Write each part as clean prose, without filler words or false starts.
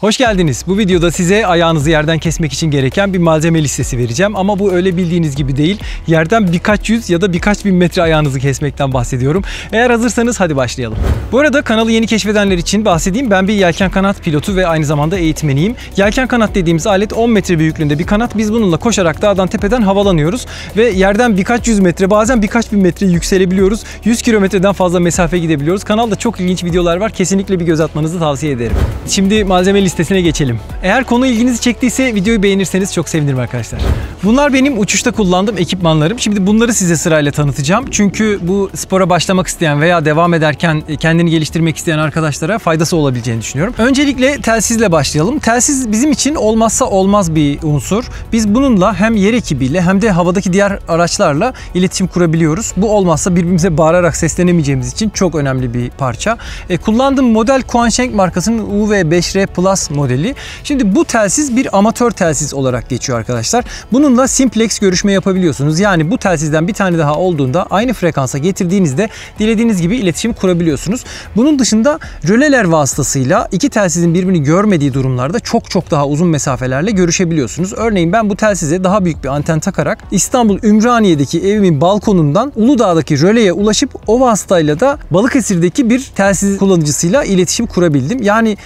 Hoş geldiniz. Bu videoda size ayağınızı yerden kesmek için gereken bir malzeme listesi vereceğim. Ama bu öyle bildiğiniz gibi değil. Yerden birkaç yüz ya da birkaç bin metre ayağınızı kesmekten bahsediyorum. Eğer hazırsanız hadi başlayalım. Bu arada kanalı yeni keşfedenler için bahsedeyim. Ben bir yelken kanat pilotu ve aynı zamanda eğitmeniyim. Yelken kanat dediğimiz alet 10 metre büyüklüğünde bir kanat. Biz bununla koşarak dağdan tepeden havalanıyoruz. Ve yerden birkaç yüz metre, bazen birkaç bin metre yükselebiliyoruz. 100 kilometreden fazla mesafe gidebiliyoruz. Kanalda çok ilginç videolar var. Kesinlikle bir göz atmanızı tavsiye ederim. Şimdi malzeme listesine geçelim. Eğer konu ilginizi çektiyse videoyu beğenirseniz çok sevinirim arkadaşlar. Bunlar benim uçuşta kullandığım ekipmanlarım. Şimdi bunları size sırayla tanıtacağım. Çünkü bu spora başlamak isteyen veya devam ederken kendini geliştirmek isteyen arkadaşlara faydası olabileceğini düşünüyorum. Öncelikle telsizle başlayalım. Telsiz bizim için olmazsa olmaz bir unsur. Biz bununla hem yer ekibiyle hem de havadaki diğer araçlarla iletişim kurabiliyoruz. Bu olmazsa birbirimize bağırarak seslenemeyeceğimiz için çok önemli bir parça. Kullandığım model Quansheng markasının UV5R Plus modeli. Şimdi bu telsiz bir amatör telsiz olarak geçiyor arkadaşlar. Bununla simplex görüşme yapabiliyorsunuz. Yani bu telsizden bir tane daha olduğunda aynı frekansa getirdiğinizde dilediğiniz gibi iletişim kurabiliyorsunuz. Bunun dışında röleler vasıtasıyla iki telsizin birbirini görmediği durumlarda çok daha uzun mesafelerle görüşebiliyorsunuz. Örneğin ben bu telsize daha büyük bir anten takarak İstanbul Ümraniye'deki evimin balkonundan Uludağ'daki röleye ulaşıp o vasıtayla da Balıkesir'deki bir telsiz kullanıcısıyla iletişim kurabildim. Yani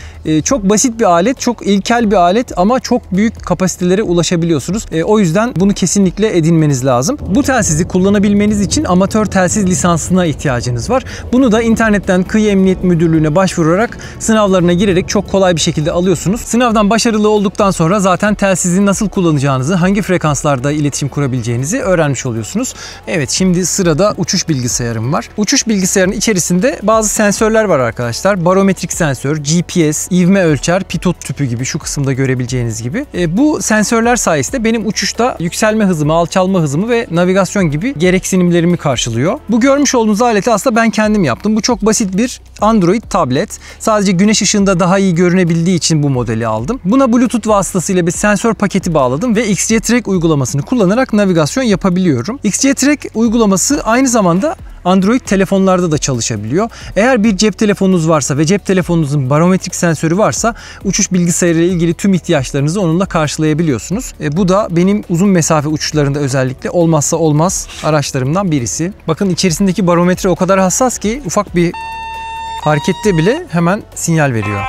çok basit bir alet, çok ilkel bir alet ama çok büyük kapasitelere ulaşabiliyorsunuz. O yüzden bunu kesinlikle edinmeniz lazım. Bu telsizi kullanabilmeniz için amatör telsiz lisansına ihtiyacınız var. Bunu da internetten Kıyı Emniyet Müdürlüğü'ne başvurarak sınavlarına girerek çok kolay bir şekilde alıyorsunuz. Sınavdan başarılı olduktan sonra zaten telsizi nasıl kullanacağınızı, hangi frekanslarda iletişim kurabileceğinizi öğrenmiş oluyorsunuz. Evet, şimdi sırada uçuş bilgisayarım var. Uçuş bilgisayarının içerisinde bazı sensörler var arkadaşlar. Barometrik sensör, GPS, ivme ölçer, pitot tüpü gibi şu kısımda görebileceğiniz gibi. Bu sensörler sayesinde benim uçuşta yükselme hızımı, alçalma hızımı ve navigasyon gibi gereksinimlerimi karşılıyor. Bu görmüş olduğunuz aleti aslında ben kendim yaptım. Bu çok basit bir Android tablet. Sadece güneş ışığında daha iyi görünebildiği için bu modeli aldım. Buna Bluetooth vasıtasıyla bir sensör paketi bağladım ve XC Track uygulamasını kullanarak navigasyon yapabiliyorum. XC Track uygulaması aynı zamanda Android telefonlarda da çalışabiliyor. Eğer bir cep telefonunuz varsa ve cep telefonunuzun barometrik sensörü varsa uçuş bilgisayarı ile ilgili tüm ihtiyaçlarınızı onunla karşılayabiliyorsunuz. Bu da benim uzun mesafe uçuşlarında özellikle olmazsa olmaz araçlarımdan birisi. Bakın içerisindeki barometre o kadar hassas ki ufak bir harekette bile hemen sinyal veriyor.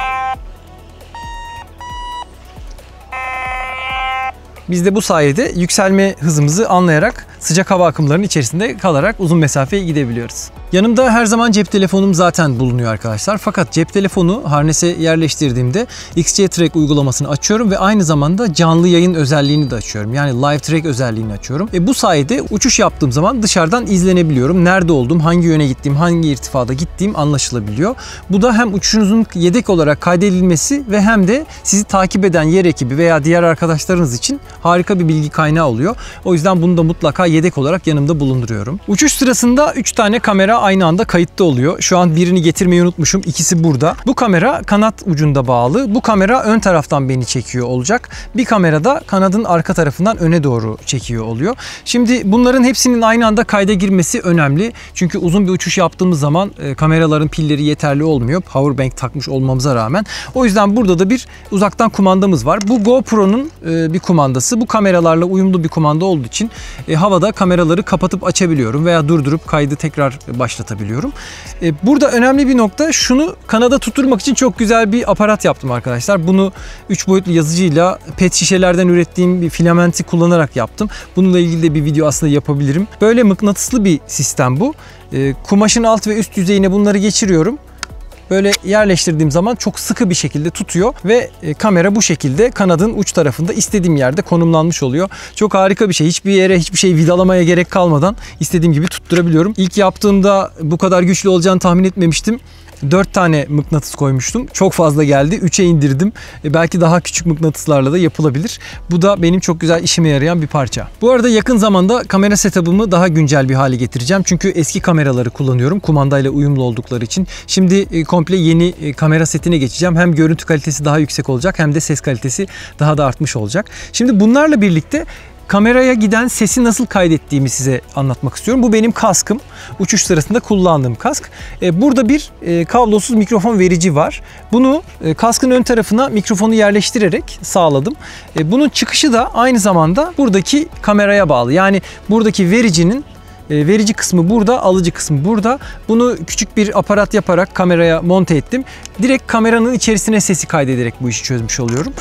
Biz de bu sayede yükselme hızımızı anlayarak sıcak hava akımlarının içerisinde kalarak uzun mesafeye gidebiliyoruz. Yanımda her zaman cep telefonum zaten bulunuyor arkadaşlar. Fakat cep telefonu harnese yerleştirdiğimde XC Track uygulamasını açıyorum ve aynı zamanda canlı yayın özelliğini de açıyorum. Yani Live Track özelliğini açıyorum. Bu sayede uçuş yaptığım zaman dışarıdan izlenebiliyorum. Nerede olduğum, hangi yöne gittiğim, hangi irtifada gittiğim anlaşılabiliyor. Bu da hem uçuşunuzun yedek olarak kaydedilmesi ve hem de sizi takip eden yer ekibi veya diğer arkadaşlarınız için harika bir bilgi kaynağı oluyor. O yüzden bunu da mutlaka yedek olarak yanımda bulunduruyorum. Uçuş sırasında 3 tane kamera aynı anda kayıtta oluyor. Şu an birini getirmeyi unutmuşum. İkisi burada. Bu kamera kanat ucunda bağlı. Bu kamera ön taraftan beni çekiyor olacak. Bir kamera da kanadın arka tarafından öne doğru çekiyor oluyor. Şimdi bunların hepsinin aynı anda kayda girmesi önemli. Çünkü uzun bir uçuş yaptığımız zaman kameraların pilleri yeterli olmuyor. Powerbank takmış olmamıza rağmen. O yüzden burada da bir uzaktan kumandamız var. Bu GoPro'nun bir kumandası. Bu kameralarla uyumlu bir kumanda olduğu için havada kameraları kapatıp açabiliyorum veya durdurup kaydı tekrar başlatabiliyorum. Burada önemli bir nokta, şunu kanada tutturmak için çok güzel bir aparat yaptım arkadaşlar. Bunu 3 boyutlu yazıcıyla pet şişelerden ürettiğim bir filamenti kullanarak yaptım. Bununla ilgili de bir video aslında yapabilirim. Böyle mıknatıslı bir sistem bu. Kumaşın alt ve üst yüzeyine bunları geçiriyorum. Böyle yerleştirdiğim zaman çok sıkı bir şekilde tutuyor ve kamera bu şekilde kanadın uç tarafında istediğim yerde konumlanmış oluyor. Çok harika bir şey. Hiçbir yere hiçbir şey vidalamaya gerek kalmadan istediğim gibi tutturabiliyorum. İlk yaptığımda bu kadar güçlü olacağını tahmin etmemiştim. 4 tane mıknatıs koymuştum. Çok fazla geldi. 3'e indirdim. Belki daha küçük mıknatıslarla da yapılabilir. Bu da benim çok güzel işime yarayan bir parça. Bu arada yakın zamanda kamera setup'ımı daha güncel bir hale getireceğim. Çünkü eski kameraları kullanıyorum. Kumandayla uyumlu oldukları için. Şimdi komple yeni kamera setine geçeceğim. Hem görüntü kalitesi daha yüksek olacak hem de ses kalitesi daha da artmış olacak. Şimdi bunlarla birlikte kameraya giden sesi nasıl kaydettiğimi size anlatmak istiyorum. Bu benim kaskım. Uçuş sırasında kullandığım kask. Burada bir kablosuz mikrofon verici var. Bunu kaskın ön tarafına mikrofonu yerleştirerek sağladım. Bunun çıkışı da aynı zamanda buradaki kameraya bağlı. Yani buradaki verici kısmı burada, alıcı kısmı burada. Bunu küçük bir aparat yaparak kameraya monte ettim. Direkt kameranın içerisine sesi kaydederek bu işi çözmüş oluyorum.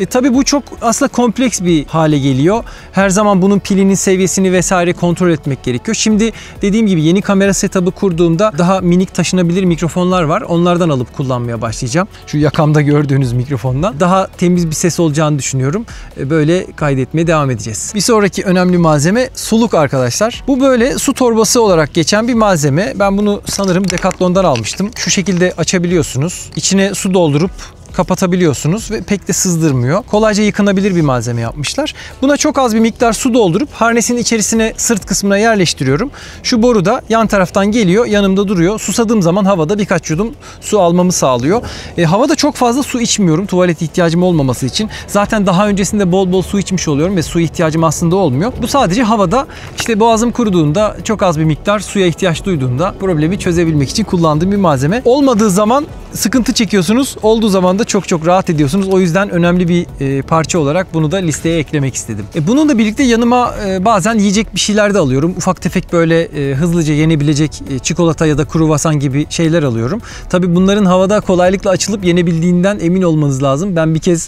Tabii bu çok aslında kompleks bir hale geliyor. Her zaman bunun pilinin seviyesini vesaire kontrol etmek gerekiyor. Şimdi dediğim gibi yeni kamera setup'ı kurduğumda daha minik taşınabilir mikrofonlar var. Onlardan alıp kullanmaya başlayacağım. Şu yakamda gördüğünüz mikrofondan. Daha temiz bir ses olacağını düşünüyorum. Böyle kaydetmeye devam edeceğiz. Bir sonraki önemli malzeme suluk arkadaşlar. Bu böyle su torbası olarak geçen bir malzeme. Ben bunu sanırım Decathlon'dan almıştım. Şu şekilde açabiliyorsunuz. İçine su doldurup kapatabiliyorsunuz ve pek de sızdırmıyor. Kolayca yıkanabilir bir malzeme yapmışlar. Buna çok az bir miktar su doldurup harnesin içerisine, sırt kısmına yerleştiriyorum. Şu boru da yan taraftan geliyor, yanımda duruyor. Susadığım zaman havada birkaç yudum su almamı sağlıyor. Havada çok fazla su içmiyorum tuvalet ihtiyacım olmaması için. Zaten daha öncesinde bol bol su içmiş oluyorum ve su ihtiyacım aslında olmuyor. Bu sadece havada işte boğazım kuruduğunda, çok az bir miktar suya ihtiyaç duyduğumda problemi çözebilmek için kullandığım bir malzeme. Olmadığı zaman sıkıntı çekiyorsunuz. Olduğu zaman da çok rahat ediyorsunuz. O yüzden önemli bir parça olarak bunu da listeye eklemek istedim. Bununla birlikte yanıma bazen yiyecek bir şeyler de alıyorum. Ufak tefek böyle hızlıca yenebilecek çikolata ya da kruvasan gibi şeyler alıyorum. Tabii bunların havada kolaylıkla açılıp yenebildiğinden emin olmanız lazım. Ben bir kez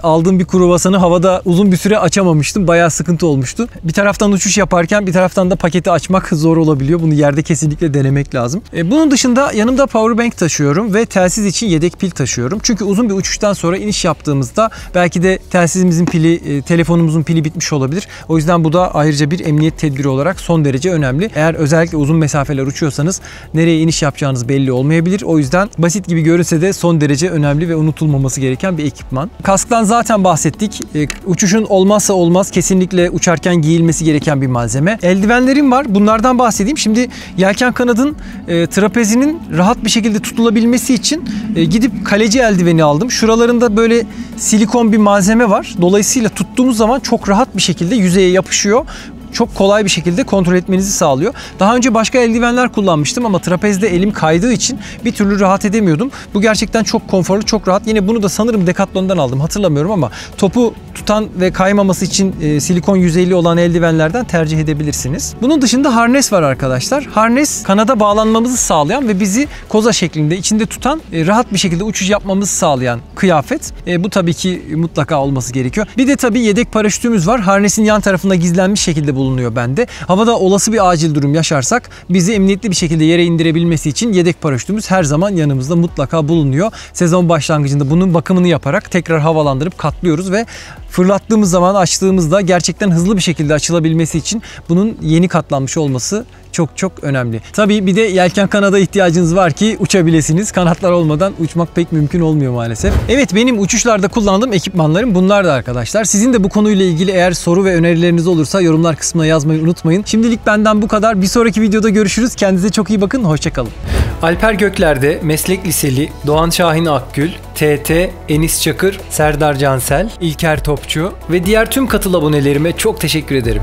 aldığım bir kruvasanı havada uzun bir süre açamamıştım. Bayağı sıkıntı olmuştu. Bir taraftan uçuş yaparken bir taraftan da paketi açmak zor olabiliyor. Bunu yerde kesinlikle denemek lazım. Bunun dışında yanımda powerbank taşıyorum ve telsiz için yedek pil taşıyorum. Çünkü uzun bir uçuştan sonra iniş yaptığımızda belki de telsizimizin pili, telefonumuzun pili bitmiş olabilir. O yüzden bu da ayrıca bir emniyet tedbiri olarak son derece önemli. Eğer özellikle uzun mesafeler uçuyorsanız nereye iniş yapacağınız belli olmayabilir. O yüzden basit gibi görünse de son derece önemli ve unutulmaması gereken bir ekipman. Kasktan zaten bahsettik. Uçuşun olmazsa olmaz, kesinlikle uçarken giyilmesi gereken bir malzeme. Eldivenlerim var. Bunlardan bahsedeyim. Şimdi yelken kanadın trapezinin rahat bir şekilde tutulabilmesi için gidip kaleci eldiveni aldım. Şuralarında böyle silikon bir malzeme var. Dolayısıyla tuttuğumuz zaman çok rahat bir şekilde yüzeye yapışıyor. Çok kolay bir şekilde kontrol etmenizi sağlıyor. Daha önce başka eldivenler kullanmıştım ama trapezde elim kaydığı için bir türlü rahat edemiyordum. Bu gerçekten çok konforlu, çok rahat. Yine bunu da sanırım Decathlon'dan aldım, hatırlamıyorum ama topu tutan ve kaymaması için silikon yüzeyli olan eldivenlerden tercih edebilirsiniz. Bunun dışında harnes var arkadaşlar. Harnes kanada bağlanmamızı sağlayan ve bizi koza şeklinde içinde tutan, rahat bir şekilde uçuş yapmamızı sağlayan kıyafet. Bu tabii ki mutlaka olması gerekiyor. Bir de tabii yedek paraşütümüz var. Harnesin yan tarafında gizlenmiş şekilde bulunuyor bende. Havada olası bir acil durum yaşarsak bizi emniyetli bir şekilde yere indirebilmesi için yedek paraşütümüz her zaman yanımızda mutlaka bulunuyor. Sezon başlangıcında bunun bakımını yaparak tekrar havalandırıp katlıyoruz ve fırlattığımız zaman, açtığımızda gerçekten hızlı bir şekilde açılabilmesi için bunun yeni katlanmış olması çok önemli. Tabii bir de yelken kanada ihtiyacınız var ki uçabilirsiniz. Kanatlar olmadan uçmak pek mümkün olmuyor maalesef. Evet, benim uçuşlarda kullandığım ekipmanlarım bunlar da arkadaşlar. Sizin de bu konuyla ilgili eğer soru ve önerileriniz olursa yorumlar kısmına yazmayı unutmayın. Şimdilik benden bu kadar. Bir sonraki videoda görüşürüz. Kendinize çok iyi bakın. Hoşçakalın. Alper Gökler'de Meslek Liseli Doğan Şahin Akgül, TT, Enis Çakır, Serdar Cansel, İlker Topçu ve diğer tüm katıl abonelerime çok teşekkür ederim.